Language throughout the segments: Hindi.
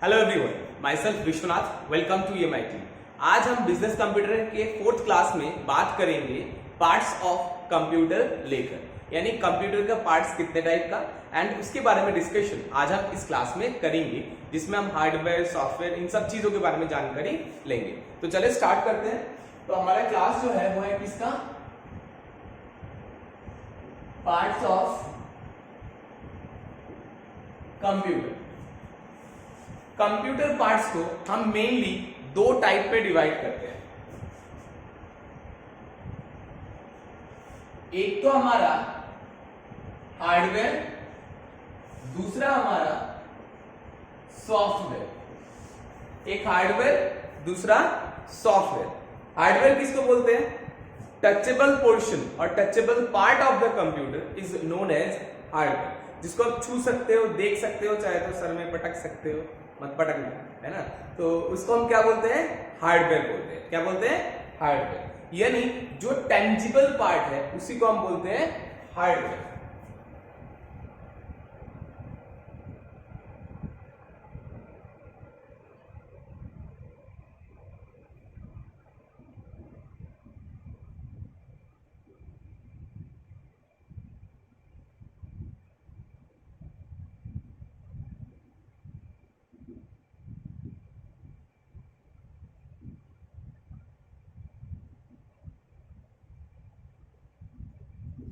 Hello everyone, myself Vishwanath, welcome to EMIT। आज हम बिजनेस कंप्यूटर के 4th क्लास में बात करेंगे पार्ट्स ऑफ कंप्यूटर लेकर, यानी कंप्यूटर का पार्ट्स कितने टाइप का, एंड उसके बारे में डिस्कशन आज हम इस क्लास में करेंगे, जिसमें हम हार्डवेयर, सॉफ्टवेयर, इन सब चीजों के बारे में जानकारी लेंगे। तो चलिए स्टार्ट करते हैं। तो हमारा क्लास जो है वो है किसका, parts of computer. Computer parts को हम मेनली दो टाइप पे डिवाइड करते हैं। एक तो हमारा हार्डवेयर, दूसरा हमारा सॉफ्टवेयर। एक हार्डवेयर, दूसरा सॉफ्टवेयर। हार्डवेयर किसको बोलते हैं? टचेबल पोर्शन और touchable part of the computer is known as hardware, जिसको आप छू सकते हो, देख सकते हो, चाहे तो सर में पटक सकते हो, मत पटकना, है ना। तो उसको हम क्या बोलते हैं? हार्डवेयर बोलते हैं। क्या बोलते हैं? हार्डवेयर। यानी जो टेंजिबल पार्ट है उसी को हम बोलते हैं हार्डवेयर।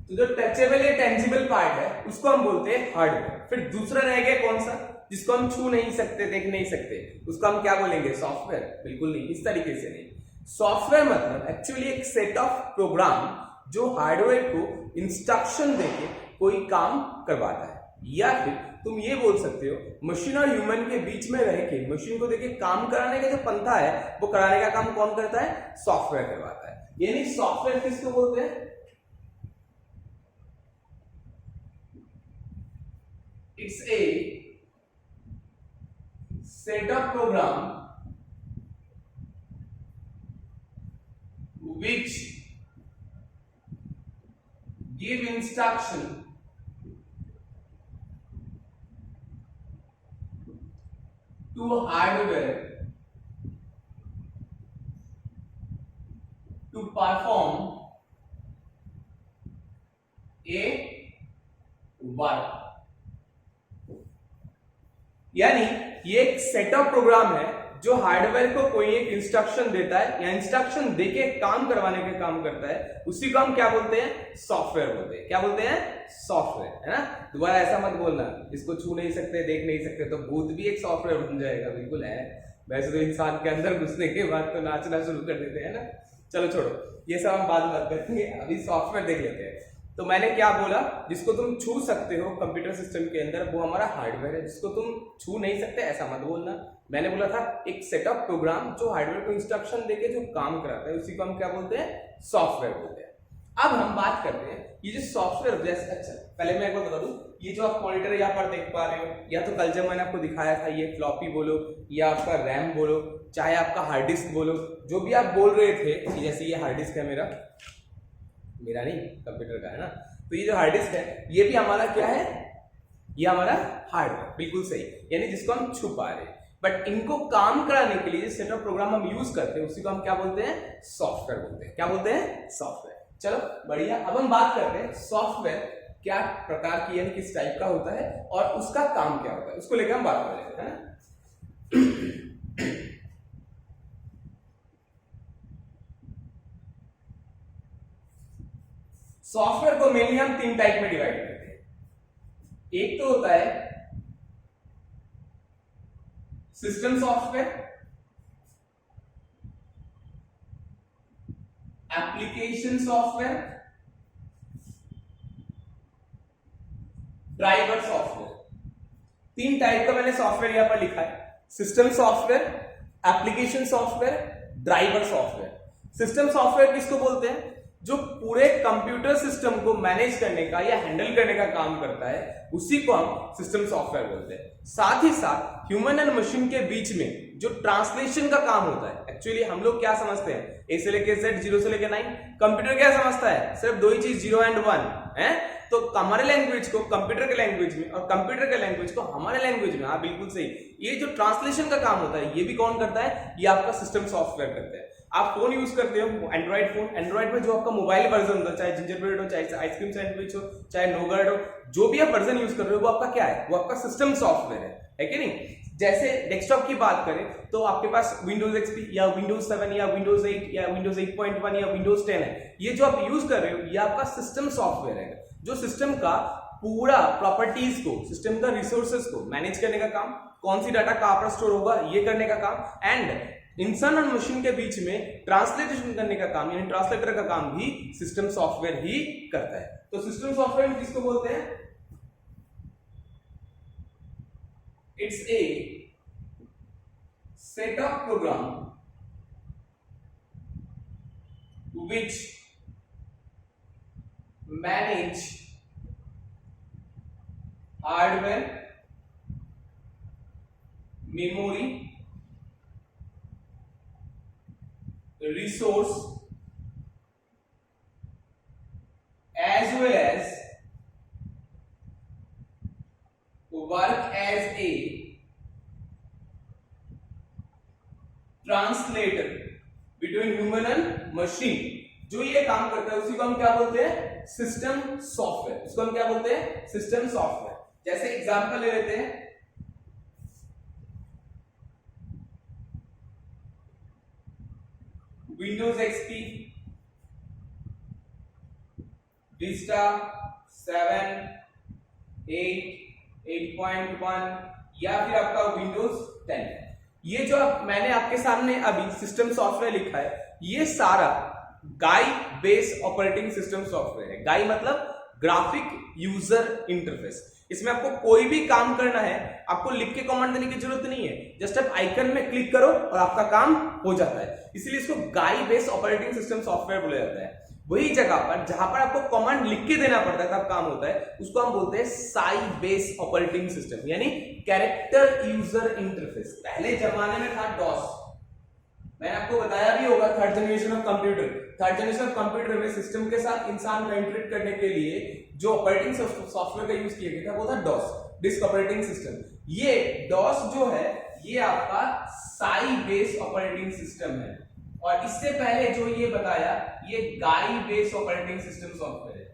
तो जो टचेबल या टेंजिबल पार्ट है उसको हम बोलते हैं हार्डवेयर। फिर दूसरा रह गया कौन सा, जिसको हम छू नहीं सकते, देख नहीं सकते, उसको हम क्या बोलेंगे? सॉफ्टवेयर। बिल्कुल नहीं, इस तरीके से नहीं। सॉफ्टवेयर मतलब एक्चुअली एक सेट ऑफ प्रोग्राम जो हार्डवेयर को इंस्ट्रक्शन देके कोई काम करवाता है, या फिर तुम ये बोल सकते हो मशीन और ह्यूमन के बीच में रह के मशीन को देके काम कराने का जो पंथा है वो कराने का काम कौन करता है? सॉफ्टवेयर करवाता है। यानी सॉफ्टवेयर किसको बोलते हैं? It's a set of program which give instruction to hardware to perform a work। यानी ये एक सेट ऑफ प्रोग्राम है जो हार्डवेयर को कोई एक इंस्ट्रक्शन देता है या इंस्ट्रक्शन देके काम करवाने के काम करता है, उसी को हम क्या बोलते हैं? सॉफ्टवेयर बोलते हैं। क्या बोलते हैं? सॉफ्टवेयर, है ना। दोबारा ऐसा मत बोलना इसको छू नहीं सकते, देख नहीं सकते तो भूत भी एक सॉफ्टवेयर बन जाएगा। बिल्कुल है, वैसे तो इंसान के अंदर घुसने के बाद तो नाचना शुरू कर देते हैं ना। चलो छोड़ो, ये सब हम बाद में बात करेंगे, अभी सॉफ्टवेयर देख लेते हैं। तो मैंने क्या बोला, जिसको तुम छू सकते हो कंप्यूटर सिस्टम के अंदर वो हमारा हार्डवेयर है, जिसको तुम छू नहीं सकते ऐसा मत बोलना। मैंने बोला था एक सेट ऑफ प्रोग्राम जो हार्डवेयर को इंस्ट्रक्शन देके जो काम कराता है उसी को हम क्या बोलते हैं? सॉफ्टवेयर बोलते हैं। अब हम बात करते हैं ये जो सॉफ्टवेयर, जैसे अच्छा पहले मैं एक बार बता दूं, ये जो आप मॉनिटर यहाँ पर देख पा रहे हो, या तो कल जब मैंने आपको दिखाया था ये फ्लॉपी बोलो या आपका रैम बोलो, चाहे आपका हार्ड डिस्क बोलो, जो भी आप बोल रहे थे कि जैसे ये हार्ड डिस्क है मेरा नहीं, कंप्यूटर का है ना। तो ये जो हार्ड डिस्क है ये भी हमारा क्या है? ये हमारा हार्डवेयर। बिल्कुल सही, यानी जिसको हम छू पा रहे हैं। बट इनको काम कराने के लिए सेट ऑफ प्रोग्राम हम यूज करते हैं उसी को हम क्या बोलते हैं? सॉफ्टवेयर बोलते हैं। क्या बोलते हैं? सॉफ्टवेयर। चलो बढ़िया, अब हम बात करते हैं सॉफ्टवेयर क्या प्रकार की यानी किस टाइप का होता है और उसका काम क्या होता है, उसको लेकर हम बात कर लेते हैं, है ना। सॉफ्टवेयर को मेनली हम तीन टाइप में डिवाइड करते हैं। एक तो होता है system software, application software, driver software. तीन टाइप का मैंने सॉफ्टवेयर यहां पर लिखा है, system software, application software, driver software. System software किसको बोलते हैं? जो पूरे कंप्यूटर सिस्टम को मैनेज करने का या हैंडल करने का काम करता है, उसी को हम सिस्टम सॉफ्टवेयर बोलते हैं। साथ ही साथ ह्यूमन एंड मशीन के बीच में जो ट्रांसलेशन का काम होता है, एक्चुअली हम लोग क्या समझते हैं, ए से लेके जेड, 0 से लेके 9। कंप्यूटर क्या समझता है, सिर्फ दो ही चीज, 0 एंड 1 है। तो हमारे लैंग्वेज को कंप्यूटर के लैंग्वेज में और कंप्यूटर के लैंग्वेज को हमारे लैंग्वेज में, हाँ बिल्कुल सही, ये जो ट्रांसलेशन का काम होता है ये भी कौन करता है, ये आपका सिस्टम सॉफ्टवेयर करता है। आप फोन यूज करते हो, एंड्रॉइड फोन, एंड्रॉइड में जो आपका मोबाइल वर्जन होता है, चाहे जिंजर ब्रेड हो, चाहे आइसक्रीम सैंडविच हो, चाहे नोगर्ड हो, जो भी आप वर्जन यूज कर रहे हो वो आपका क्या है, वो आपका सिस्टम सॉफ्टवेयर है कि नहीं। जैसे डेस्कटॉप की बात करें तो आपके पास विंडोज एक्सपी या विंडोज 7 या विंडोज 8 या विंडोज 8.1 या विंडोज 10 है, ये जो आप यूज कर रहे हो ये आपका सिस्टम सॉफ्टवेयर है, जो सिस्टम का पूरा प्रॉपर्टीज को, सिस्टम का रिसोर्सेज को मैनेज करने का काम, कौन सी डाटा कहां पर स्टोर होगा ये करने का काम, एंड इंसान और मशीन के बीच में ट्रांसलेशन करने का काम, यानी ट्रांसलेटर का काम भी सिस्टम सॉफ्टवेयर ही करता है। तो सिस्टम सॉफ्टवेयर किसको बोलते हैं, it's a set of program which manage hardware, memory, resource as well as work as a translator between human and machine. जो ये काम करता है उसी को हम क्या बोलते हैं, सिस्टम सॉफ्टवेयर। उसको हम क्या बोलते हैं, सिस्टम सॉफ्टवेयर। जैसे एग्जांपल ले लेते हैं, विंडोज एक्सपी, विस्टा 7, 8, 8.1 या फिर आपका विंडोज 10। ये जो मैंने आपके सामने अभी सिस्टम सॉफ्टवेयर लिखा है, ये सारा गाई बेस ऑपरेटिंग सिस्टम सॉफ्टवेयर है। गाई मतलब ग्राफिक यूजर इंटरफेस। इसमें आपको कोई भी काम करना है, आपको लिख के कमांड देने की जरूरत नहीं है, जस्ट आप आइकन में क्लिक करो और आपका काम हो जाता है। इसलिए इसको गाई बेस ऑपरेटिंग सिस्टम सॉफ्टवेयर बोला जाता है। वही जगह पर जहां पर आपको कमांड लिख के देना पड़ता है तब काम होता है, उसको हम बोलते हैं साई बेस ऑपरेटिंग सिस्टम, यानी कैरेक्टर यूजर इंटरफेस। पहले जमाने में था डॉस, मैंने आपको बताया भी होगा, third generation of computer. Third generation of computer में सिस्टम के साथ इंसान को इंटरेक्ट करने के लिए जो ऑपरेटिंग सॉफ्टवेयर का यूज किया गया था वो था डॉस, डिस्क ऑपरेटिंग सिस्टम। ये डॉस जो है ये आपका साई बेस ऑपरेटिंग सिस्टम है, और इससे पहले जो ये बताया ये गाई बेस ऑपरेटिंग सिस्टम सॉफ्टवेयर है।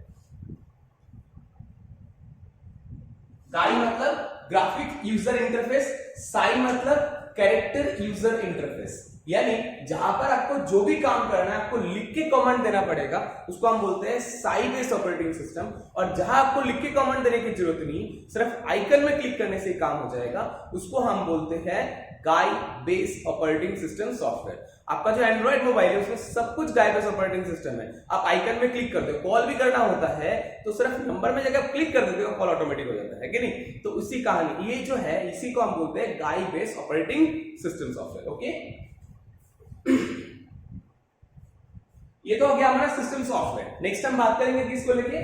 गाई मतलब ग्राफिक यूजर इंटरफेस, साई मतलब कैरेक्टर यूजर इंटरफेस, यानी जहां पर आपको जो भी काम करना है आपको लिख के कमांड देना पड़ेगा, उसको हम बोलते हैं साई बेस ऑपरेटिंग सिस्टम। और जहां आपको लिख के कमांड देने की जरूरत नहीं, सिर्फ आइकन में क्लिक करने से काम हो जाएगा, उसको हम बोलते हैं गाई बेस ऑपरेटिंग सिस्टम सॉफ्टवेयर। आपका जो एंड्रॉइड मोबाइल है उसमें सब कुछ गाई बेस ऑपरेटिंग सिस्टम है। आप आइकन में क्लिक करते हो, कॉल भी करना होता है तो सिर्फ नंबर में जाकर क्लिक कर देते हो, कॉल ऑटोमेटिक हो जाता है कि नहीं। तो उसी कहानी ये जो है, इसी को हम बोलते हैं गाई base operating system software. Okay, ये तो हो गया हमारा सिस्टम सॉफ्टवेयर। नेक्स्ट हम बात करेंगे किसको लेके,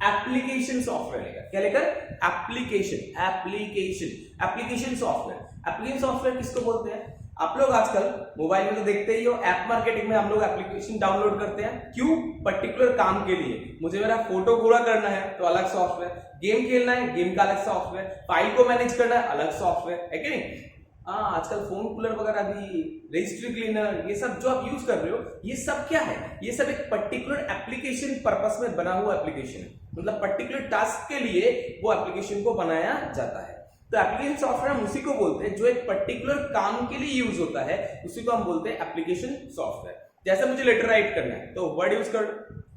एप्लीकेशन सॉफ्टवेयर लेकर। क्या लेकर, application, application, application software. Application software किसको बोलते हैं, आप लोग आजकल मोबाइल में तो देखते ही हो, ऐप मार्केटिंग में हम लोग एप्लीकेशन डाउनलोड करते हैं। क्यों, पर्टिकुलर काम के लिए। मुझे मेरा फोटो पूरा करना है तो अलग सॉफ्टवेयर, गेम खेलना है गेम का अलग सॉफ्टवेयर, फाइल को मैनेज करना है अलग सॉफ्टवेयर, है कि नहीं। हाँ, आजकल फोन कूलर वगैरह भी, रजिस्ट्री क्लीनर, ये सब जो आप यूज कर रहे हो ये सब क्या है, ये सब एक पर्टिकुलर एप्लीकेशन पर्पस में बना हुआ एप्लीकेशन है। मतलब पर्टिकुलर टास्क के लिए वो एप्लीकेशन को बनाया जाता है। तो एप्लीकेशन सॉफ्टवेयर हम उसी को बोलते हैं जो एक पर्टिकुलर काम के लिए यूज होता है, उसी को हम बोलते हैं एप्लीकेशन सॉफ्टवेयर। जैसे मुझे लेटर राइट करना है तो वर्ड यूज कर,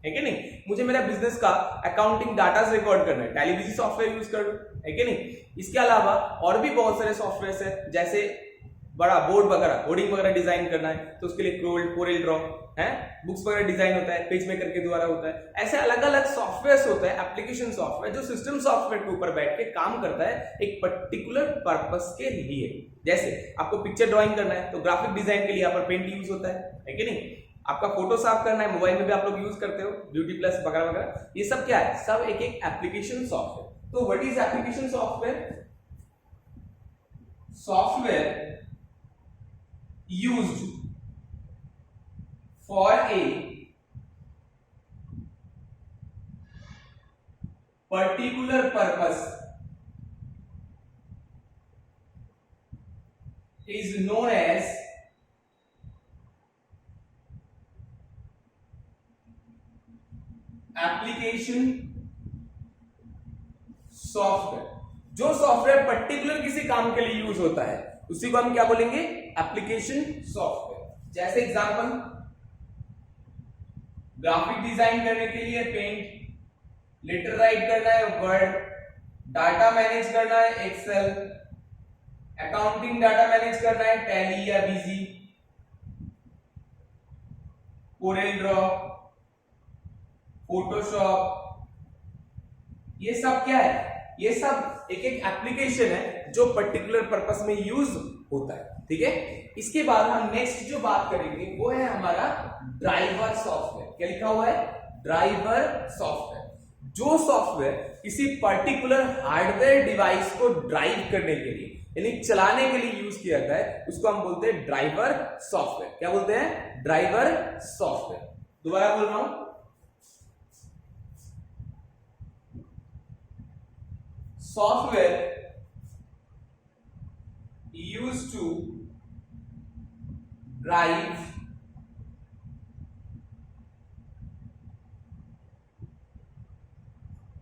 है कि नहीं। मुझे मेरा बिजनेस का अकाउंटिंग डाटा रिकॉर्ड करना है, टेलीविजन सॉफ्टवेयर यूज कर, है कि नहीं। इसके अलावा और भी बहुत सारे सॉफ्टवेयर है, जैसे बड़ा बोर्ड वगैरह, होर्डिंग वगैरह डिजाइन करना है तो उसके लिए कोरेल ड्रॉ है, बुक्स वगैरह डिजाइन होता है पेज मेकर के द्वारा होता है। ऐसे अलग अलग सॉफ्टवेयर होता है एप्लीकेशन सॉफ्टवेयर, जो सिस्टम सॉफ्टवेयर के ऊपर बैठ के काम करता है एक पर्टिकुलर पर्पस के लिए। जैसे आपको पिक्चर ड्राइंग करना है तो ग्राफिक डिजाइन के लिए यहाँ पर पेंट यूज होता है कि नहीं। आपका फोटो साफ करना है, मोबाइल में भी आप लोग यूज करते हो, ब्यूटी प्लस वगैरह वगैरह, ये सब क्या है, सब एक एक एप्लीकेशन सॉफ्टवेयर। तो what is application software? Software used for a particular purpose is known as application software। जो सॉफ्टवेयर पर्टिकुलर किसी काम के लिए यूज होता है उसी को हम क्या बोलेंगे, एप्लीकेशन सॉफ्टवेयर। जैसे एग्जांपल, ग्राफिक डिजाइन करने के लिए पेंट, लेटर राइट करना है वर्ड, डाटा मैनेज करना है एक्सेल, अकाउंटिंग डाटा मैनेज करना है टैली या बीजी, कोरेल ड्रॉ, फोटोशॉप, ये सब क्या है, ये सब एक एक एप्लीकेशन है जो पर्टिकुलर पर्पस में यूज होता है। ठीक है, इसके बाद हम नेक्स्ट जो बात करेंगे वो है हमारा ड्राइवर सॉफ्टवेयर। क्या लिखा हुआ है, ड्राइवर सॉफ्टवेयर। जो सॉफ्टवेयर किसी पर्टिकुलर हार्डवेयर डिवाइस को ड्राइव करने के लिए यानी चलाने के लिए यूज किया जाता है उसको हम बोलते हैं ड्राइवर सॉफ्टवेयर। क्या बोलते हैं, ड्राइवर सॉफ्टवेयर। दोबारा बोल रहा हूं, software used to drive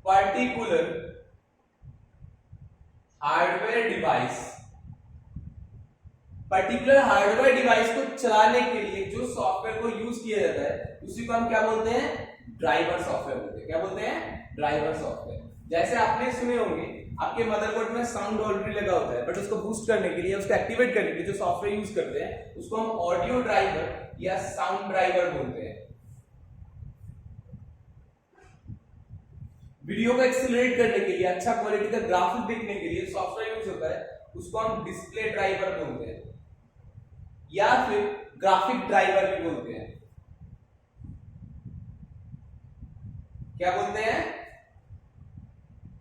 particular hardware device, particular hardware device को चलाने के लिए जो सॉफ्टवेयर को यूज किया जाता है उसी को हम क्या बोलते हैं, ड्राइवर सॉफ्टवेयर बोलते हैं। क्या बोलते हैं, ड्राइवर सॉफ्टवेयर। जैसे आपने सुने होंगे आपके मदरबोर्ड में साउंड ऑलरेडी लगा होता है, बट उसको बूस्ट करने के लिए, उसको एक्टिवेट करने के लिए जो सॉफ्टवेयर यूज करते हैं उसको हम ऑडियो ड्राइवर या साउंड ड्राइवर बोलते हैं। वीडियो को एक्सेलरेट करने के लिए, अच्छा क्वालिटी का ग्राफिक देखने के लिए सॉफ्टवेयर यूज होता है, उसको हम डिस्प्ले ड्राइवर बोलते हैं या फिर ग्राफिक ड्राइवर भी बोलते हैं। क्या बोलते हैं,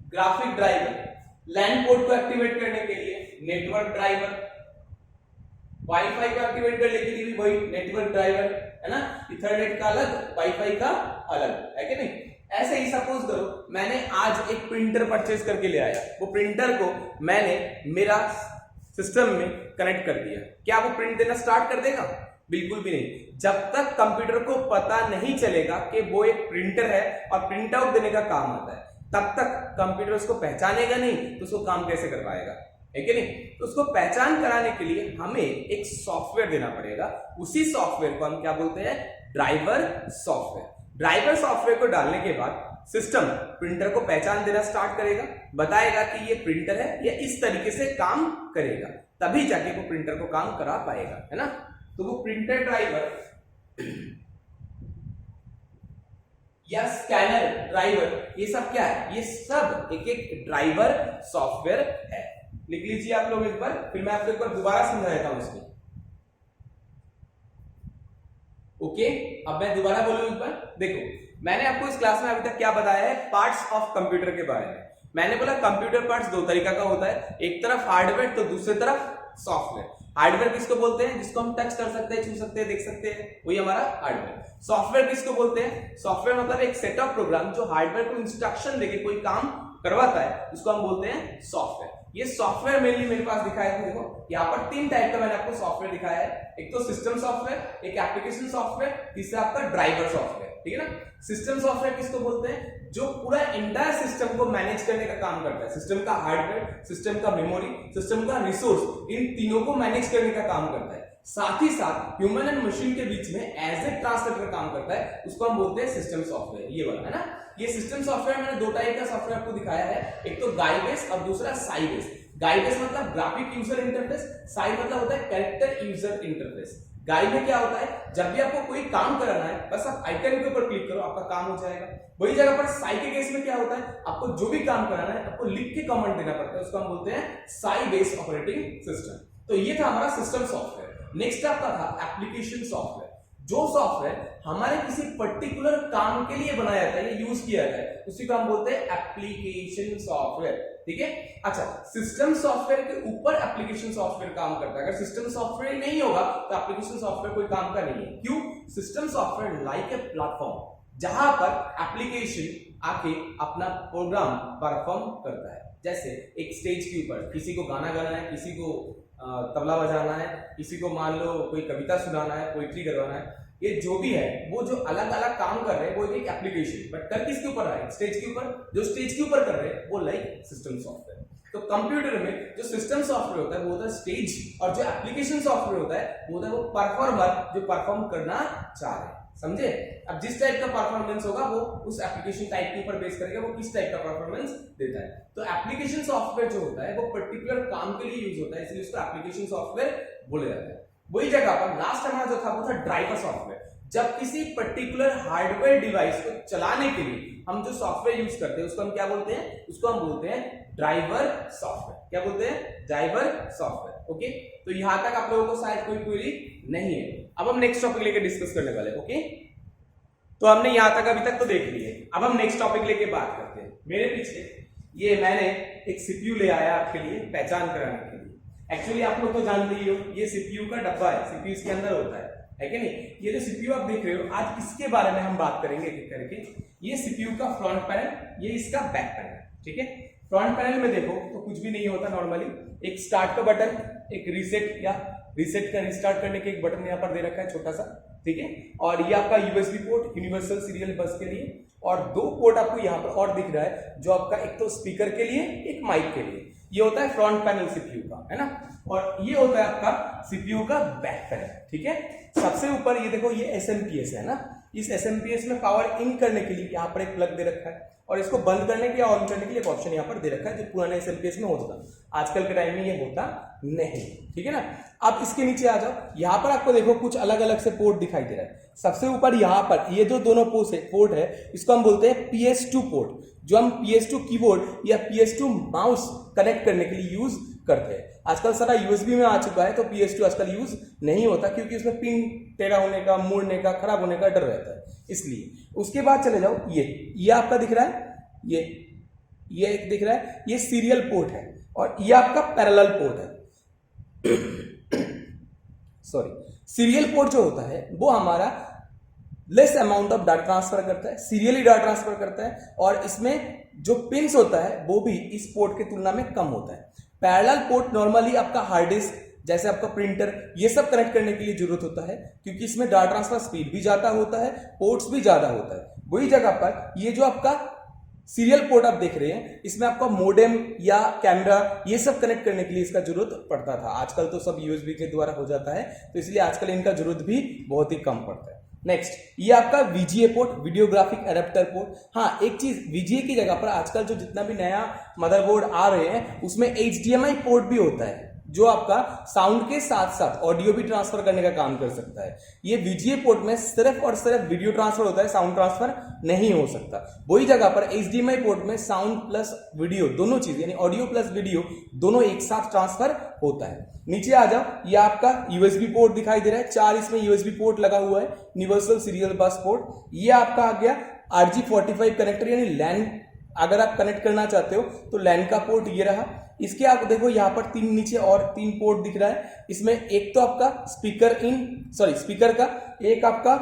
ग्राफिक ड्राइवर। लैन पोर्ट को एक्टिवेट करने के लिए नेटवर्क ड्राइवर, वाईफाई को एक्टिवेट करने के लिए भी वही नेटवर्क ड्राइवर है ना, इथरनेट का अलग, वाईफाई का अलग, है कि नहीं। ऐसे ही सपोज करो मैंने आज एक प्रिंटर परचेज करके ले आया, वो प्रिंटर को मैंने मेरा सिस्टम में कनेक्ट कर दिया, क्या वो प्रिंट देना स्टार्ट कर देगा? बिल्कुल भी नहीं। जब तक कंप्यूटर को पता नहीं चलेगा कि वो एक प्रिंटर है और प्रिंट आउट देने का काम आता है, तब तक कंप्यूटर उसको पहचानेगा नहीं, तो उसको काम कैसे कर पाएगा, है कि नहीं। तो उसको पहचान कराने के लिए हमें एक सॉफ्टवेयर देना पड़ेगा, उसी सॉफ्टवेयर को हम क्या बोलते हैं, ड्राइवर सॉफ्टवेयर। ड्राइवर सॉफ्टवेयर को डालने के बाद सिस्टम प्रिंटर को पहचान देना स्टार्ट करेगा, बताएगा कि ये प्रिंटर है या इस तरीके से काम करेगा, तभी जाके वो प्रिंटर को काम करा पाएगा, है ना। तो वो प्रिंटर ड्राइवर या स्कैनर ड्राइवर, ये सब क्या है, ये सब एक एक ड्राइवर सॉफ्टवेयर है। लिख लीजिए आप लोग एक बार, फिर मैं आपको एक बार दोबारा समझा देता हूं इसको। ओके, अब मैं दोबारा बोलूं एक बार। देखो, मैंने आपको इस क्लास में अभी तक क्या बताया है, पार्ट्स ऑफ कंप्यूटर के बारे में। मैंने बोला कंप्यूटर पार्ट्स दो तरीका का होता है, एक तरफ हार्डवेयर तो दूसरी तरफ सॉफ्टवेयर। हार्डवेयर किसको बोलते हैं, जिसको हम टच कर सकते हैं, छू सकते हैं, देख सकते हैं, वही हमारा हार्डवेयर। सॉफ्टवेयर किसको बोलते हैं, सॉफ्टवेयर मतलब एक सेट ऑफ प्रोग्राम जो हार्डवेयर को इंस्ट्रक्शन देके कोई काम करवाता है, उसको हम बोलते हैं सॉफ्टवेयर। ये सॉफ्टवेयर मेनली मेरे पास दिखाया है, देखो यहाँ पर तीन टाइप का मैंने आपको सॉफ्टवेयर दिखाया है, एक तो सिस्टम सॉफ्टवेयर, एक एप्लीकेशन सॉफ्टवेयर, तीसरा आपका ड्राइवर सॉफ्टवेयर, ठीक है ना। सिस्टम सॉफ्टवेयर किसको बोलते हैं, जो पूरा इंटायर सिस्टम को मैनेज करने का काम करता है, सिस्टम का हार्डवेयर, सिस्टम का मेमोरी, सिस्टम का रिसोर्स, इन तीनों को मैनेज करने का काम करता है। साथ ही साथ ह्यूमन एंड मशीन के बीच में एज ए ट्रांसलेटर काम करता है, उसको हम बोलते हैं सिस्टम सॉफ्टवेयर, ये वाला है ना। ये सिस्टम सॉफ्टवेयर मैंने दो टाइप का सॉफ्टवेयर आपको दिखाया है, एक तो गाई बेस और दूसरा साई बेस। गाई बेस मतलब ग्राफिक यूजर इंटरफेस, साई मतलब होता है कैरेक्टर यूजर इंटरफेस। गाई में क्या होता है, जब भी आपको कोई काम कराना है बस आप आइकन के ऊपर क्लिक करो, आपका काम हो जाएगा। वही जगह पर साई के केस में क्या होता है, आपको जो भी काम कराना है आपको लिख के कमांड देना पड़ता है, उसको हम बोलते हैं साई बेस्ड ऑपरेटिंग सिस्टम। तो ये था हमारा सिस्टम सॉफ्टवेयर। नेक्स्ट आपका था एप्लीकेशन सॉफ्टवेयर। जो सॉफ्टवेयर हमारे किसी पर्टिकुलर काम के लिए बनाया जाता है, यूज किया जाता है, उसी को हम बोलते हैं एप्लीकेशन सॉफ्टवेयर। ठीक है। अच्छा, सिस्टम सॉफ्टवेयर के ऊपर एप्लीकेशन सॉफ्टवेयर काम करता है। अगर सिस्टम सॉफ्टवेयर नहीं होगा तो एप्लीकेशन सॉफ्टवेयर कोई काम का नहीं है। क्यों? System software like a platform जहां पर एप्लीकेशन आके अपना प्रोग्राम परफॉर्म करता है। जैसे एक स्टेज के ऊपर किसी को गाना गाना है, किसी को तबला बजाना है, किसी को मान लो कोई कविता सुनाना है, पोइट्री करवाना है, ये जो भी है वो जो अलग अलग काम कर रहे हैं वो एक एप्लीकेशन, बट कर किसके ऊपर रहा है? स्टेज के ऊपर। जो स्टेज के ऊपर कर रहे हैं वो लाइक सिस्टम सॉफ्टवेयर। तो कंप्यूटर में जो सिस्टम सॉफ्टवेयर होता है वो होता है स्टेज, और जो एप्लीकेशन सॉफ्टवेयर होता है वो होता है वो परफॉर्मर जो परफॉर्म करना चाह रहे हैं। समझे? अब जिस टाइप का परफॉर्मेंस होगा वो उस एप्लीकेशन टाइप के ऊपर बेस करेगा वो किस टाइप का परफॉर्मेंस देता है। तो एप्लीकेशन सॉफ्टवेयर जो होता है वो पर्टिकुलर काम के लिए यूज होता है, इसलिए उसको एप्लीकेशन सॉफ्टवेयर बोले जाता है। वही जगह पर लास्ट हमारा जो था वो था ड्राइवर सॉफ्टवेयर। जब किसी पर्टिकुलर हार्डवेयर डिवाइस को चलाने के लिए हम जो सॉफ्टवेयर यूज करते हैं उसको हम क्या बोलते हैं? उसको हम बोलते हैं ड्राइवर सॉफ्टवेयर। क्या बोलते हैं? Driver software. ओके, तो यहां तक आप लोगों को शायद कोई क्वेरी नहीं है। अब हम नेक्स्ट टॉपिक लेके डिस्कस करने वाले हैं। ओके, तो हमने यहां तक अभी तक तो देख लिए, अब हम नेक्स्ट टॉपिक लेके बात करते हैं। मेरे पीछे ये मैंने एक सीपीयू ले आया आपके लिए पहचान कराने के लिए। एक्चुअली आप लोग तो जानते ही हो ये सीपीयू का डब्बा है, सीपीयू इसके अंदर होता है कि नहीं? ये जो सीपीयू आप देख रहे हो, आज इसके बारे में हम बात करेंगे एक करके। ये सीपीयू का फ्रंट पैनल, ये इसका बैक पैनल। ठीक है। फ्रंट पैनल में देखो तो कुछ भी नहीं होता, नॉर्मली एक स्टार्ट का बटन, एक रीसेट या रीसेट का रिस्टार्ट करने के एक बटन यहाँ पर दे रखा है छोटा सा। ठीक है। और ये आपका यूएसबी पोर्ट, यूनिवर्सल सीरियल बस के लिए, और दो पोर्ट आपको यहाँ पर और दिख रहा है जो आपका एक तो स्पीकर के लिए, एक माइक के लिए। ये होता है फ्रंट पैनल सीपीयू का, है ना। और ये होता है आपका सीपीयू का बैक पैनल। ठीक है। सबसे ऊपर ये देखो, ये एसएमपीएस है ना। इस एसएमपीएस में पावर इन करने के लिए यहाँ पर एक प्लग दे रखा है, और इसको बंद करने के या ऑन करने के लिए एक ऑप्शन यहाँ पर दे रखा है, जो पुराने एसएमपीएस में होता था। आजकल के टाइम में ये होता नहीं। ठीक है ना। अब इसके नीचे आ जाओ, यहाँ पर आपको देखो कुछ अलग अलग से पोर्ट दिखाई दे रहा है। सबसे ऊपर यहाँ पर ये जो दोनों पोर्ट है इसको हम बोलते हैं PS2 पोर्ट, जो हम PS2 कीबोर्ड या PS2 माउस कनेक्ट करने के लिए यूज करते हैं। आजकल सारा यूएसबी में आ चुका है, तो PS2 आजकल यूज नहीं होता, क्योंकि उसमें पिन टेढ़ा होने का, मुड़ने का, खराब होने का डर रहता है, इसलिए। उसके बाद चले जाओ, ये आपका दिख रहा है, ये एक दिख रहा है, ये सीरियल पोर्ट है, और ये आपका पैरेलल पोर्ट है। सॉरी, सीरियल पोर्ट जो होता है वो हमारा less amount of data transfer करता है, सीरियली डाटा ट्रांसफर करता है, और इसमें जो पिंस होता है वो भी इस पोर्ट की तुलना में कम होता है। पैरेलल पोर्ट नॉर्मली आपका हार्ड डिस्क, जैसे आपका प्रिंटर, ये सब कनेक्ट करने के लिए जरूरत होता है, क्योंकि इसमें डाटा ट्रांसफर स्पीड भी ज्यादा होता है, पोर्ट्स भी ज्यादा होता है। वही जगह पर ये जो आपका सीरियल पोर्ट आप देख रहे हैं, इसमें आपका मोडेम या कैमरा ये सब कनेक्ट करने के लिए इसका जरूरत पड़ता था। आजकल तो सब यूएसबी के द्वारा हो जाता है, तो इसलिए आजकल इनका जरूरत भी बहुत ही कम पड़ता है। नेक्स्ट, ये आपका VGA port, videographic adapter port. हाँ, एक चीज, VGA की जगह पर आजकल जो जितना भी नया मदरबोर्ड आ रहे हैं उसमें HDMI पोर्ट भी होता है, जो आपका साउंड के साथ साथ ऑडियो भी ट्रांसफर करने का काम कर सकता है। ये VGA पोर्ट में सिर्फ और सिर्फ वीडियो ट्रांसफर होता है, साउंड ट्रांसफर नहीं हो सकता। वही जगह पर HDMI पोर्ट में साउंड प्लस वीडियो दोनों चीज, यानी ऑडियो प्लस वीडियो दोनों एक साथ ट्रांसफर होता है। नीचे आ जाओ, ये आपका USB पोर्ट दिखाई दे रहा है, 4 इसमें USB पोर्ट लगा हुआ है, यूनिवर्सल सीरियल बस पोर्ट। ये आपका आ गया RJ45 कनेक्टर, यानी लैन अगर आप कनेक्ट करना चाहते हो तो लैन का पोर्ट ये रहा। इसके आप देखो यहाँ पर नीचे और 3 पोर्ट दिख रहा है। इसमें एक तो आपका स्पीकर का, एक आपका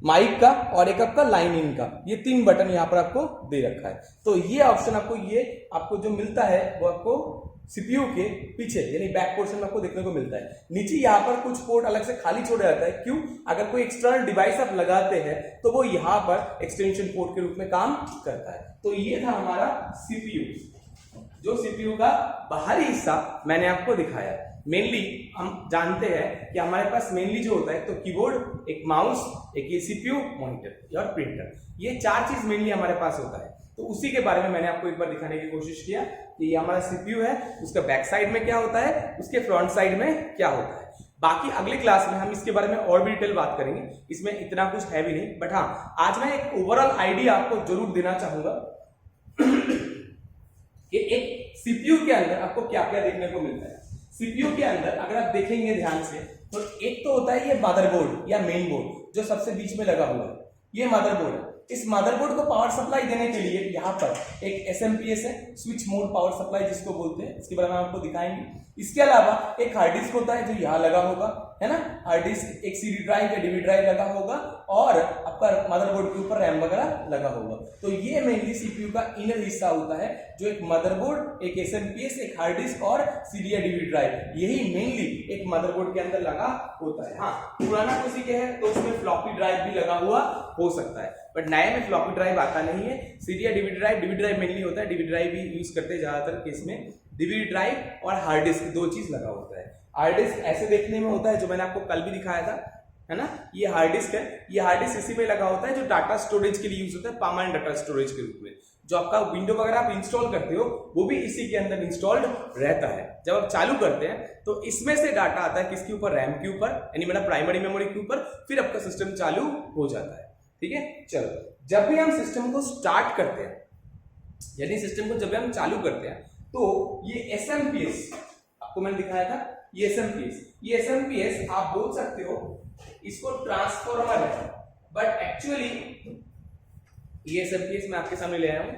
माइक का, और एक आपका लाइन इन का। ये 3 बटन यहाँ पर आपको दे रखा है। तो ये ऑप्शन आपको जो मिलता है वो आपको सीपीयू के पीछे, यानी बैक पोर्शन में आपको देखने को मिलता है। नीचे यहाँ पर कुछ पोर्ट अलग से खाली छोड़ा जाता है। क्यों? अगर कोई एक्सटर्नल डिवाइस आप लगाते हैं तो वो यहाँ पर एक्सटेंशन पोर्ट के रूप में काम करता है। तो ये था हमारा सीपीयू, जो सीपीयू का बाहरी हिस्सा मैंने आपको दिखाया। मेनली हम जानते हैं कि हमारे पास मेनली जो होता है तो कीबोर्ड, एक माउस, एक ये सीपीयू, मॉनिटर और प्रिंटर, ये 4 चीज मेनली हमारे पास होता है। तो उसी के बारे में मैंने आपको एक बार दिखाने की कोशिश किया कि ये हमारा सीपीयू है, उसका बैक साइड में क्या होता है, उसके फ्रंट साइड में क्या होता है। बाकी अगले क्लास में हम इसके बारे में और भी डिटेल बात करेंगे, इसमें इतना कुछ है भी नहीं। बट हाँ, आज मैं एक ओवरऑल आइडिया आपको जरूर देना चाहूंगा कि एक सीपीयू के अंदर आपको क्या क्या देखने को मिलता है। सीपीयू के अंदर अगर आप देखेंगे ध्यान से तो एक तो होता है ये मदरबोर्ड या मेन बोर्ड जो सबसे बीच में लगा हुआ है, ये मदरबोर्ड है। इस मदरबोर्ड को पावर सप्लाई देने के लिए यहाँ पर एक एसएमपीएस है, स्विच मोड पावर सप्लाई जिसको बोलते हैं, इसके बारे में आपको दिखाएंगे। इसके अलावा एक हार्ड डिस्क होता है जो यहाँ लगा होगा, है ना, हार्ड डिस्क, एक सीडी ड्राइव या डीवी ड्राइव लगा होगा और आपका मदरबोर्ड के ऊपर रैम वगैरह लगा होगा। तो ये मेनली सीपीयू का इनर हिस्सा होता है, जो एक मदरबोर्ड, एक एसएमपीएस, एक हार्ड डिस्क और सीडी या डीवी ड्राइव, यही मेनली एक मदरबोर्ड के अंदर लगा होता है। हाँ, पुराना किसी के है तो उसमें फ्लॉपी ड्राइव भी लगा हुआ हो सकता है, बट नए में फ्लॉपी ड्राइव आता नहीं है। सीडी या डीवी ड्राइव मेनली होता है, डीवी ड्राइव भी यूज करते हैं ज्यादातर केस में। डीवी ड्राइव और हार्ड डिस्क दो चीज लगा होता है। हार्ड डिस्क ऐसे देखने में होता है जो मैंने आपको कल भी दिखाया था, है ना, ये हार्ड डिस्क है। ये हार्ड डिस्क इसी में लगा होता है जो डाटा स्टोरेज के लिए यूज होता है, परमानेंट डाटा स्टोरेज के रूप में। जो आपका विंडो वगैरह आप इंस्टॉल करते हो वो भी इसी के अंदर इंस्टॉल्ड रहता है। जब आप चालू करते हैं तो इसमें से डाटा आता है किसके ऊपर, रैम के ऊपर, यानी मेरा प्राइमरी मेमोरी के ऊपर, फिर आपका सिस्टम चालू हो जाता है। ठीक है, चलो, जब भी हम सिस्टम को स्टार्ट करते हैं, यानी सिस्टम को जब भी हम चालू करते हैं, तो ये एसएमपीएस आपको मैंने दिखाया था, ये एसएमपीएस आप बोल सकते हो इसको ट्रांसफॉर्मर है, बट एक्चुअली ये एसएमपीएस मैं आपके सामने ले आया हूं।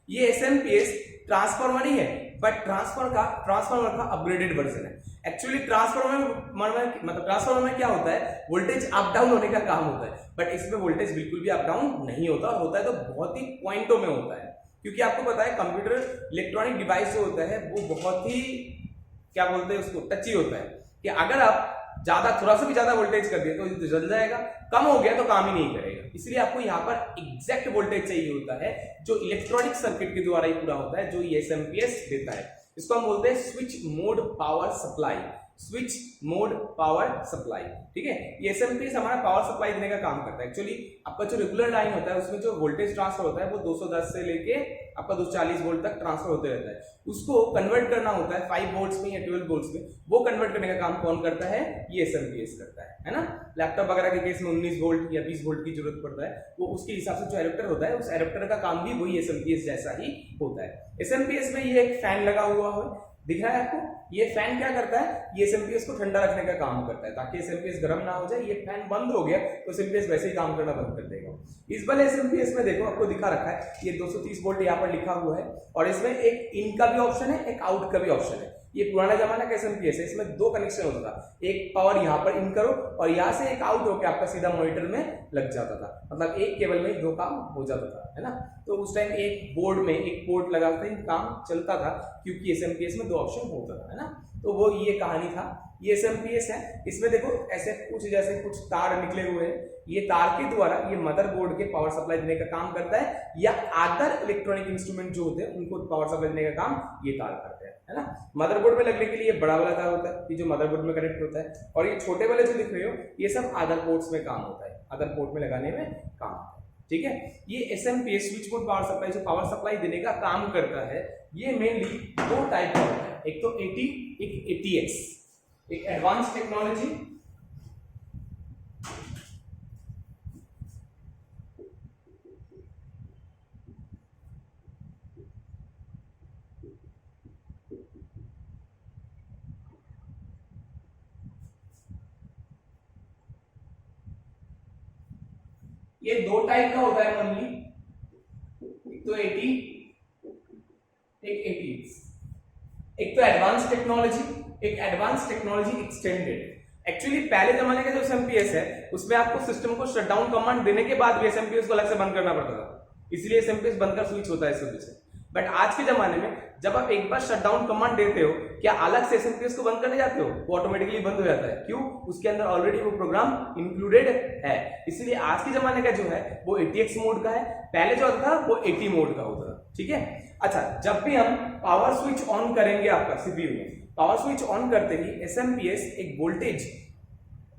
ये एसएमपीएस ट्रांसफॉर्मर ही है, बट ट्रांसफॉर्मर का अपग्रेडेड वर्जन है। एक्चुअली ट्रांसफॉर्मर में क्या होता है, वोल्टेज अप डाउन होने का काम होता है, बट इसमें वोल्टेज बिल्कुल भी अप डाउन नहीं होता, और होता है तो बहुत ही पॉइंटों में होता है। क्योंकि आपको पता है कंप्यूटर इलेक्ट्रॉनिक डिवाइस जो होता है वो बहुत ही, क्या बोलते हैं उसको, टची होता है, कि अगर आप थोड़ा सा भी ज्यादा वोल्टेज कर दिया तो जल जाएगा, कम हो गया तो काम ही नहीं करेगा। इसलिए आपको यहाँ पर एग्जैक्ट वोल्टेज चाहिए होता है, जो इलेक्ट्रॉनिक सर्किट के द्वारा ही पूरा होता है, जो ये एसएमपीएस देता है। इसको हम बोलते हैं switch mode power supply, switch mode power supply. ठीक है, ये एसएमपीएस हमारा पावर सप्लाई देने का काम करता है। एक्चुअली आपका जो रेगुलर लाइन होता है उसमें जो वोल्टेज ट्रांसफर होता है वो 210 से लेके आपका 240 वोल्ट तक ट्रांसफर होते रहता है। उसको कन्वर्ट करना होता है 5 वोल्ट्स में या 12 वोल्ट्स में, वो कन्वर्ट करने का काम कौन करता है, ये एसएमपीएस करता है ना। लैपटॉप वगैरह के केस में 19 वोल्ट या 20 वोल्ट की जरूरत पड़ता है, वो उसके हिसाब से जो एडेप्टर होता है उस एडेप्टर का काम भी वही एसएमपीएस जैसा ही होता है। एसएमपीएस में ये एक फैन लगा हुआ है, दिख रहा है आपको, ये फैन क्या करता है, ये एसएमपीएस को ठंडा रखने का काम करता है, ताकि एसएमपीएस गर्म ना हो जाए। ये फैन बंद हो गया तो एसएमपीएस वैसे ही काम करना बंद कर देगा। इस वाले एसएमपीएस में देखो आपको दिखा रखा है, ये 230 वोल्ट यहाँ पर लिखा हुआ है, और इसमें एक इन का भी ऑप्शन है, एक आउट का भी ऑप्शन है। ये पुराना जमाना का एसएमपीएस है, इसमें दो कनेक्शन होता था, एक पावर यहाँ पर इन करो और यहाँ से एक आउट होकर आपका सीधा मॉनिटर में लग जाता था, मतलब एक केबल में दो काम हो जाता था, है ना। तो उस टाइम एक बोर्ड में एक पोर्ट लगाते ही काम चलता था, क्योंकि एसएमपीएस में दो ऑप्शन होता था, है ना। तो वो ये कहानी था। ये एसएमपीएस है, इसमें देखो ऐसे कुछ तार निकले हुए हैं, ये तार के द्वारा ये मदरबोर्ड के पावर सप्लाई देने का काम करता है, या अदर इलेक्ट्रॉनिक इंस्ट्रूमेंट जो होते हैं उनको पावर सप्लाई देने का काम ये तार करते हैं, है ना। मदरबोर्ड में लगने के लिए बड़ा वाला तार होता है, ये जो मदरबोर्ड में कनेक्ट होता है, और ये छोटे वाले जो दिख रहे हो ये सब अदर पोर्ट्स में काम होता है, अदर पोर्ट में लगाने में काम होता है। ठीक है, ये SMPS switch board power supply जो पावर सप्लाई देने का काम करता है, ये मेनली दो टाइप का होता है, एक तो एटी, एक एटीएक्स, एक एडवांस टेक्नोलॉजी, ये दो टाइप का होता है ओनली, एक तो 80, एक 80, एक तो एडवांस टेक्नोलॉजी, एक एडवांस टेक्नोलॉजी एक्सटेंडेड। एक्चुअली पहले जमाने का जो एसएमपीएस है उसमें आपको सिस्टम को शटडाउन कमांड देने के बाद भी एसएमपीएस को अलग से बंद करना पड़ता था, इसलिए एसएमपीएस बंद कर स्विच होता है इस वजह से। बट आज के जमाने में जब आप एक बार शटडाउन कमांड देते हो, क्या अलग से एसएमपीएस को बंद करने जाते हो, वो ऑटोमेटिकली बंद हो जाता है। क्यों? उसके अंदर ऑलरेडी वो प्रोग्राम इंक्लूडेड है। इसलिए आज के जमाने का जो है वो एटीएक्स मोड का है, पहले जो था वो 80 मोड का होता था। ठीक है, अच्छा, जब भी हम पावर स्विच ऑन करेंगे आपका सीपीयू में, पावर स्विच ऑन करते ही एसएमपीएस एक वोल्टेज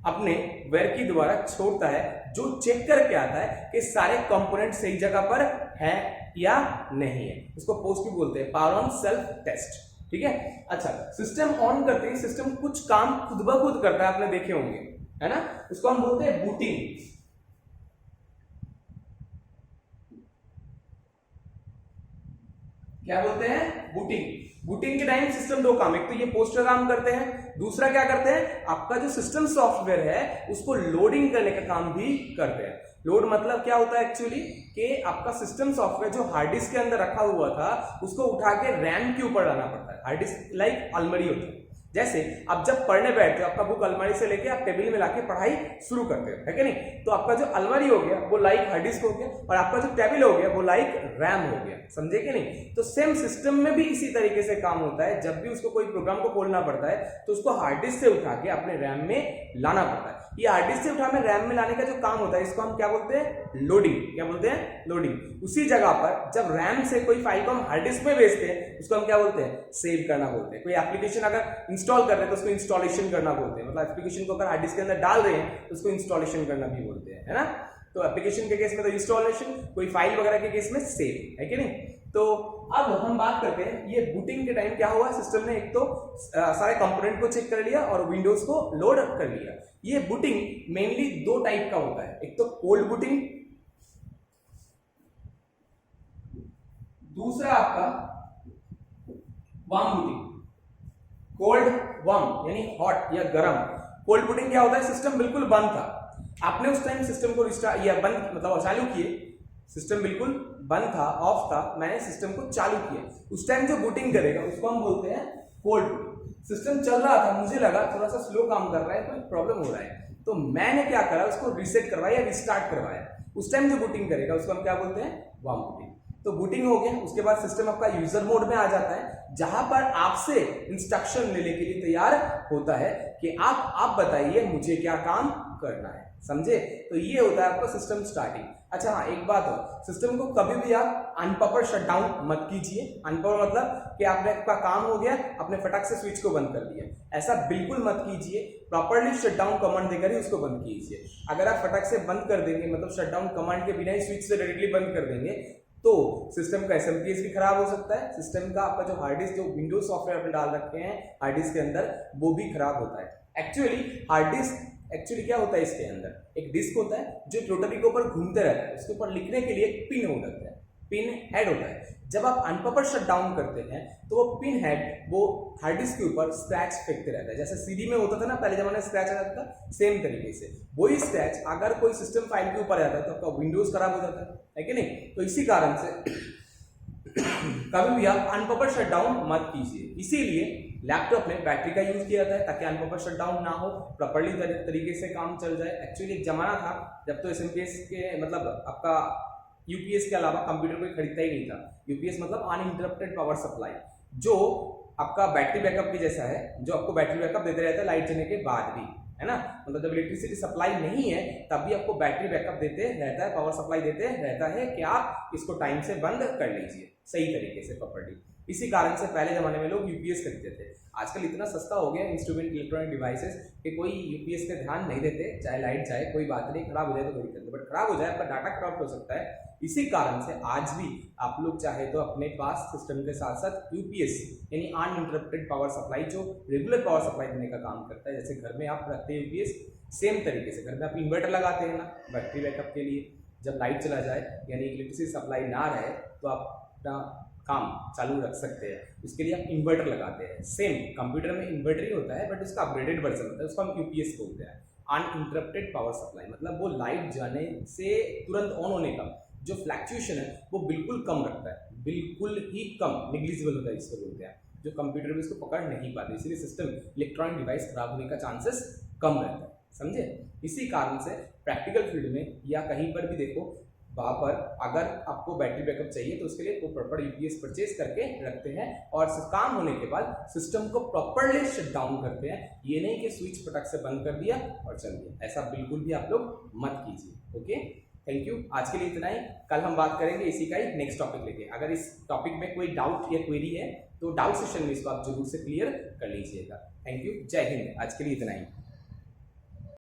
अपने वायर के द्वारा छोड़ता है, जो चेक करके आता है कि सारे कंपोनेंट सही जगह पर है या नहीं है। इसको पोस्ट भी बोलते हैं, पावर ऑन सेल्फ टेस्ट। ठीक है, अच्छा, सिस्टम ऑन करते ही सिस्टम कुछ काम खुद ब खुद करता है, आपने देखे होंगे, है ना। उसको हम बोलते हैं बूटिंग। क्या बोलते हैं, बूटिंग। बूटिंग के टाइम सिस्टम दो काम, एक तो ये पोस्टर काम करते हैं, दूसरा क्या करते हैं, आपका जो सिस्टम सॉफ्टवेयर है उसको लोडिंग करने का काम भी करते हैं। लोड मतलब क्या होता है एक्चुअली, कि आपका सिस्टम सॉफ्टवेयर जो हार्ड डिस्क के अंदर रखा हुआ था उसको उठा के रैम के ऊपर डालना पड़ता है। हार्ड डिस्क लाइक अलमारी होती है, जैसे आप जब पढ़ने बैठते हो आपका बुक अलमारी से लेके आप टेबल में लाके पढ़ाई शुरू करते हो, है कि नहीं। तो आपका जो अलमारी हो गया वो लाइक हार्ड डिस्क हो गया, और आपका जो टेबल हो गया वो लाइक रैम हो गया, समझे कि नहीं। तो सेम सिस्टम में भी इसी तरीके से काम होता है, जब भी उसको कोई प्रोग्राम को खोलना पड़ता है तो उसको हार्ड डिस्क से उठा के अपने रैम में लाना पड़ता है। ये हार्ड डिस्क से उठा के रैम में लाने का जो काम होता है इसको हम क्या बोलते हैं, लोडिंग। क्या बोलते हैं, लोडिंग। उसी जगह पर जब रैम से कोई फाइल को हम हार्ड डिस्क में भेजते हैं उसको हम क्या बोलते हैं, सेव करना बोलते हैं। कोई एप्लीकेशन अगर इंस्टॉल कर रहे हैं तो उसको इंस्टॉलेशन करना बोलते हैं, मतलब एप्लीकेशन को अगर हार्ड डिस्क के अंदर डाल रहे हैं तो उसको इंस्टॉलेशन करना भी बोलते हैं, है ना। तो एप्लीकेशन के केस में तो इंस्टॉलेशन, कोई फाइल वगैरह के केस में सेव, है कि नहीं। तो अब हम बात करते हैं ये बूटिंग के टाइम क्या हुआ, सिस्टम ने एक तो सारे कंपोनेंट को चेक कर लिया और विंडोज को लोड कर लिया। ये बूटिंग मेनली दो टाइप का होता है, एक तो कोल्ड बूटिंग, दूसरा आपका वार्म बूटिंग। कोल्ड वार्म यानी हॉट या गर्म। कोल्ड बूटिंग क्या होता है, सिस्टम बिल्कुल बंद था, आपने उस टाइम सिस्टम को रिस्टार्ट या बंद मतलब चालू किए, सिस्टम बिल्कुल बंद था, ऑफ था, मैंने सिस्टम को चालू किया, उस टाइम जो बूटिंग करेगा उसको हम बोलते हैं कोल्ड बूटिंग। सिस्टम चल रहा था, मुझे लगा थोड़ा सा स्लो काम कर रहा है, कोई प्रॉब्लम हो रहा है, तो मैंने क्या करा, उसको रीसेट करवाया या रिस्टार्ट करवाया। उस टाइम जो बूटिंग करेगा उसको हम क्या बोलते हैं, वार्म बूटिंग। तो बूटिंग हो गया, उसके बाद सिस्टम आपका यूजर मोड में आ जाता है, जहां पर आपसे इंस्ट्रक्शन लेने के लिए तैयार होता है कि आप बताइए मुझे क्या काम करना है, समझे। तो ये होता है आपका सिस्टम स्टार्टिंग। अच्छा हाँ, एक बात हो, सिस्टम को कभी भी आप अनप्रॉपर शटडाउन मत कीजिए। अनप्रॉपर मतलब कि आपने आपका काम हो गया, आपने फटाक से स्विच को बंद कर दिया, ऐसा बिल्कुल मत कीजिए। प्रॉपर्ली शटडाउन कमांड देकर ही उसको बंद कीजिए। अगर आप फटाक से बंद कर देंगे, मतलब शटडाउन कमांड के बिना ही स्विच से डायरेक्टली बंद कर देंगे, तो सिस्टम का एसएमपीएस भी खराब हो सकता है, सिस्टम का आपका जो हार्ड डिस्क, जो विंडोज सॉफ्टवेयर आपने डाल रखे हैं हार्ड डिस्क के अंदर, वो भी खराब होता है। एक्चुअली हार्ड डिस्क एक्चुअली क्या होता है, इसके अंदर एक डिस्क होता है जो रोटरी के ऊपर घूमते रहता है, उसके ऊपर लिखने के लिए एक पिन होता है, पिन हेड होता है। जब आप अनप्रॉपर शटडाउन करते हैं तो वो पिन हेड वो हार्ड डिस्क के ऊपर स्क्रैच फेंकते रहता है, जैसे सीडी में होता था ना पहले जमाने में स्क्रैच आ जाता था, सेम तरीके से वही स्क्रैच अगर कोई सिस्टम फाइल के ऊपर आता है तो आपका विंडोज खराब हो जाता है कि नहीं। तो इसी कारण से कभी भी आप अनप्रॉपर शटडाउन मत कीजिए। इसीलिए लैपटॉप में बैटरी का यूज किया जाता है ताकि अनप्रॉपर शटडाउन ना हो, प्रॉपर्ली तरीके से काम चल जाए। एक्चुअली एक जमाना था जब तो एसएमपीएस के मतलब आपका यूपीएस के अलावा कंप्यूटर कोई खरीदता ही नहीं था। यूपीएस मतलब अनइंटरप्टेड पावर सप्लाई, जो आपका बैटरी बैकअप के जैसा है, जो आपको बैटरी बैकअप देते रहता है लाइट चलने के बाद भी, है ना। मतलब जब इलेक्ट्रिसिटी सप्लाई नहीं है तब भी आपको बैटरी बैकअप देते रहता है, पावर सप्लाई देते रहता है कि आप इसको टाइम से बंद कर लीजिए सही तरीके से प्रॉपर्ली। इसी कारण से पहले जमाने में लोग यूपीएस खरीदते थे। आजकल इतना सस्ता हो गया इंस्ट्रूमेंट इलेक्ट्रॉनिक डिवाइसेस कि कोई यूपीएस पे ध्यान नहीं देते, चाहे लाइट जाए कोई बात नहीं, खराब हो जाए तो कोई दिक्कत नहीं, बट खराब हो जाए आपका डाटा खराब हो सकता है। इसी कारण से आज भी आप लोग चाहे तो अपने पास सिस्टम के साथ साथ यूपीएस यानी अनइंटरप्टेड पावर सप्लाई, जो रेगुलर पावर सप्लाई देने का काम करता है, जैसे घर में आप रखते हैं यूपीएस, सेम तरीके से घर में आप इन्वर्टर लगाते हैं ना बैटरी बैकअप के लिए, जब लाइट चला जाए यानी इलेक्ट्रिसिटी सप्लाई ना रहे तो आप अपना काम चालू रख सकते हैं, उसके लिए आप इन्वर्टर लगाते हैं। सेम कंप्यूटर में इन्वर्टर ही होता है बट उसका अपग्रेडेड वर्जन होता है, उसको हम यूपीएस बोलते हैं, अनइंटरप्टेड पावर सप्लाई। मतलब वो लाइट जाने से तुरंत ऑन होने का जो फ्लैक्चुएशन है वो बिल्कुल कम रखता है, बिल्कुल ही कम, निग्लिजिबल होता है इसको बोलते हैं, जो कंप्यूटर में इसको पकड़ नहीं पाते, इसलिए सिस्टम इलेक्ट्रॉनिक डिवाइस खराब होने का चांसेस कम रहता है, समझे। इसी कारण से प्रैक्टिकल फील्ड में या कहीं पर भी देखो, वहाँ पर अगर आपको बैटरी बैकअप चाहिए तो उसके लिए वो प्रॉपर यूपीएस परचेज करके रखते हैं और काम होने के बाद सिस्टम को प्रॉपरली शट डाउन करते हैं। ये नहीं कि स्विच फटक से बंद कर दिया और चल दिया, ऐसा बिल्कुल भी आप लोग मत कीजिए। Okay, thank you. आज के लिए इतना ही, कल हम बात करेंगे इसी का ही नेक्स्ट टॉपिक लेके। अगर इस टॉपिक में कोई डाउट या क्वेरी है तो डाउट सेशन में इसको आप जरूर से क्लियर कर लीजिएगा। थैंक यू, जय हिंद। आज के लिए इतना ही।